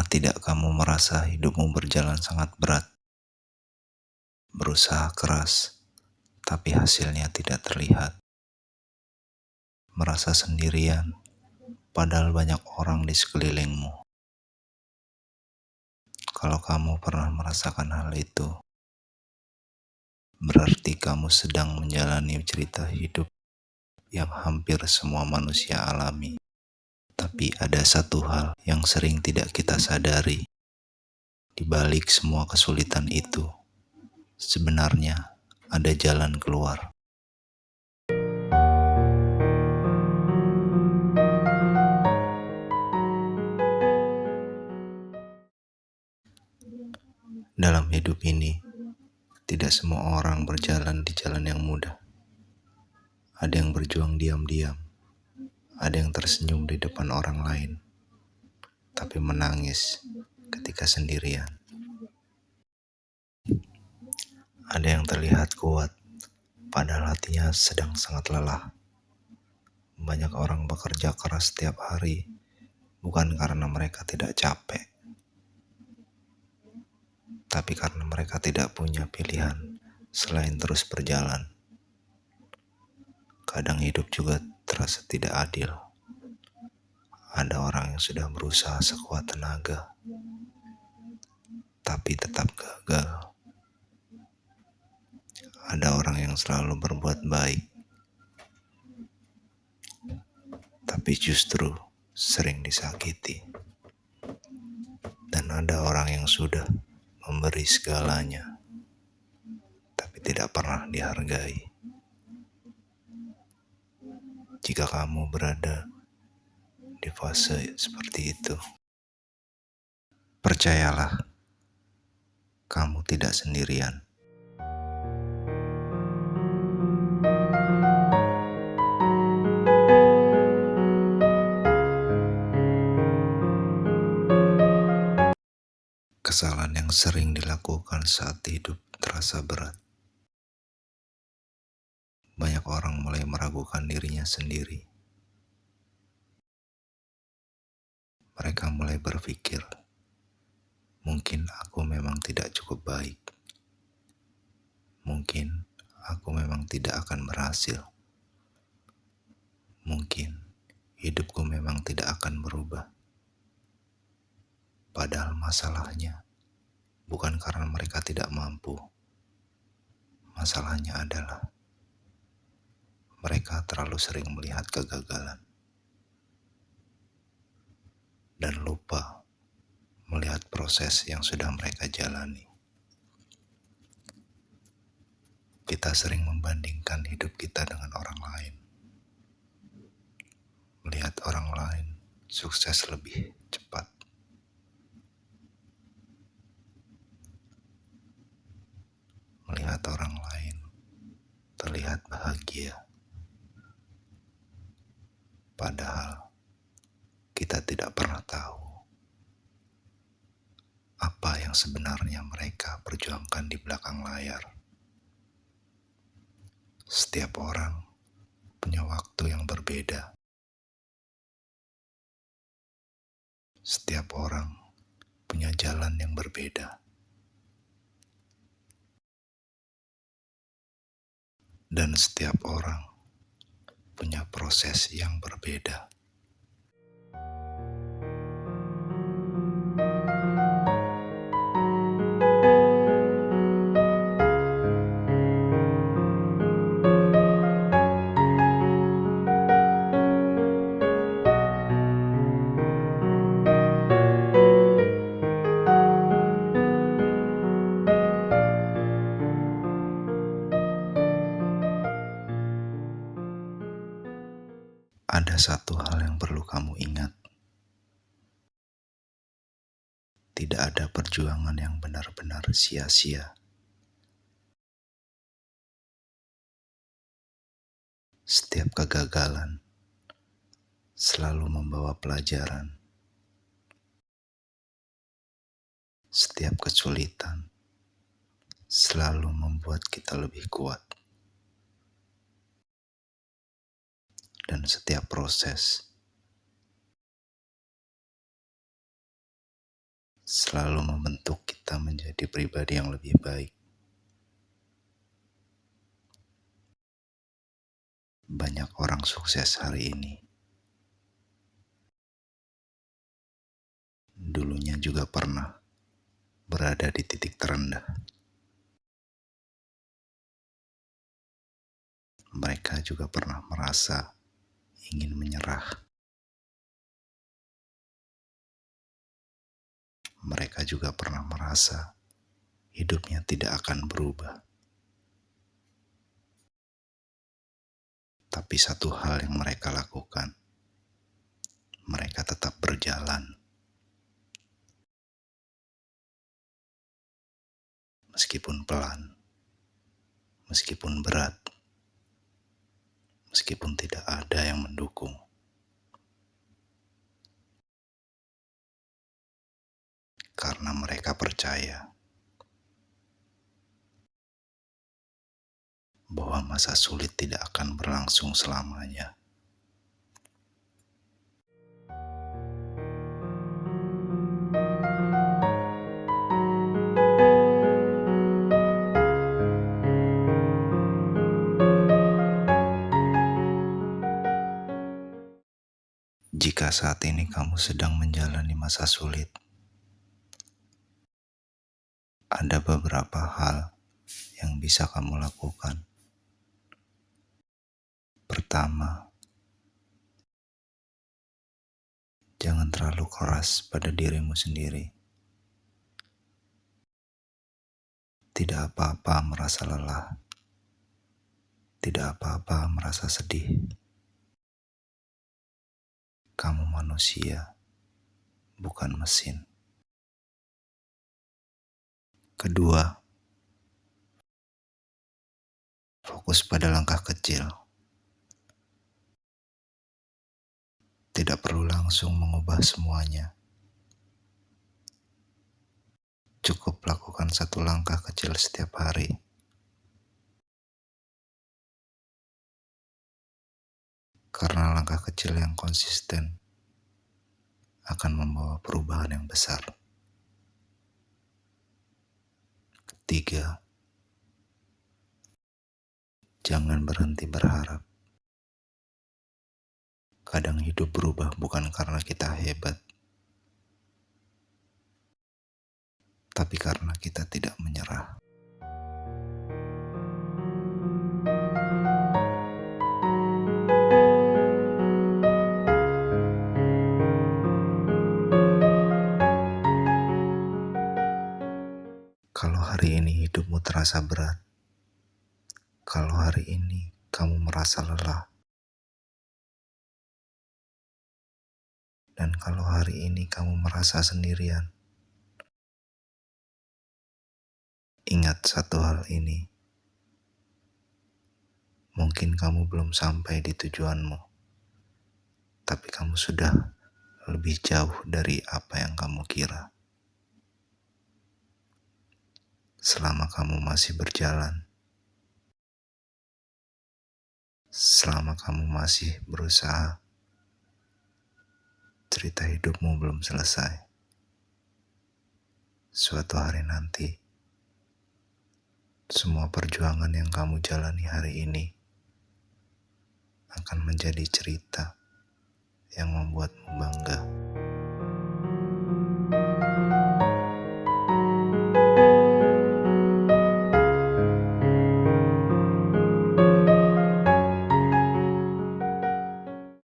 Pernah tidak kamu merasa hidupmu berjalan sangat berat, berusaha keras, tapi hasilnya tidak terlihat? Merasa sendirian, padahal banyak orang di sekelilingmu. Kalau kamu pernah merasakan hal itu, berarti kamu sedang menjalani cerita hidup yang hampir semua manusia alami. Tapi ada satu hal yang sering tidak kita sadari. Di balik semua kesulitan itu, sebenarnya ada jalan keluar. Dalam hidup ini, tidak semua orang berjalan di jalan yang mudah. Ada yang berjuang diam-diam, ada yang tersenyum di depan orang lain, tapi menangis ketika sendirian. Ada yang terlihat kuat, padahal hatinya sedang sangat lelah. Banyak orang bekerja keras setiap hari, bukan karena mereka tidak capek, tapi karena mereka tidak punya pilihan selain terus berjalan. Kadang hidup juga terasa tidak adil. Ada orang yang sudah berusaha sekuat tenaga, tapi tetap gagal. Ada orang yang selalu berbuat baik, tapi justru sering disakiti. Dan ada orang yang sudah memberi segalanya, tapi tidak pernah dihargai. Jika kamu berada di fase seperti itu, percayalah, kamu tidak sendirian. Kesalahan yang sering dilakukan saat hidup terasa berat. Banyak orang mulai meragukan dirinya sendiri. Mereka mulai berpikir, mungkin aku memang tidak cukup baik. Mungkin aku memang tidak akan berhasil. Mungkin hidupku memang tidak akan berubah. Padahal masalahnya bukan karena mereka tidak mampu. Masalahnya adalah mereka terlalu sering melihat kegagalan dan lupa melihat proses yang sudah mereka jalani. Kita sering membandingkan hidup kita dengan orang lain. Melihat orang lain sukses lebih cepat. Melihat orang lain terlihat bahagia. Padahal kita tidak pernah tahu apa yang sebenarnya mereka perjuangkan di belakang layar. Setiap orang punya waktu yang berbeda. Setiap orang punya jalan yang berbeda. Dan setiap orang punya proses yang berbeda. Ada satu hal yang perlu kamu ingat. Tidak ada perjuangan yang benar-benar sia-sia. Setiap kegagalan selalu membawa pelajaran. Setiap kesulitan selalu membuat kita lebih kuat. Dan setiap proses selalu membentuk kita menjadi pribadi yang lebih baik. Banyak orang sukses hari ini dulunya juga pernah berada di titik terendah. Mereka juga pernah merasa ingin menyerah. Mereka juga pernah merasa hidupnya tidak akan berubah. Tapi satu hal yang mereka lakukan, mereka tetap berjalan. Meskipun pelan, meskipun berat, meskipun tidak ada yang mendukung. Karena mereka percaya bahwa masa sulit tidak akan berlangsung selamanya. Jika saat ini kamu sedang menjalani masa sulit, ada beberapa hal yang bisa kamu lakukan. Pertama, jangan terlalu keras pada dirimu sendiri. Tidak apa-apa merasa lelah. Tidak apa-apa merasa sedih. Kamu manusia, bukan mesin. Kedua, fokus pada langkah kecil. Tidak perlu langsung mengubah semuanya. Cukup lakukan satu langkah kecil setiap hari. Karena langkah kecil yang konsisten akan membawa perubahan yang besar. Ketiga, jangan berhenti berharap. Kadang hidup berubah bukan karena kita hebat, tapi karena kita tidak menyerah. Kalau hari ini hidupmu terasa berat, kalau hari ini kamu merasa lelah, dan kalau hari ini kamu merasa sendirian, ingat satu hal ini. Mungkin kamu belum sampai di tujuanmu, tapi kamu sudah lebih jauh dari apa yang kamu kira. Selama kamu masih berjalan, selama kamu masih berusaha, cerita hidupmu belum selesai. Suatu hari nanti, semua perjuangan yang kamu jalani hari ini akan menjadi cerita yang membuatmu bangga.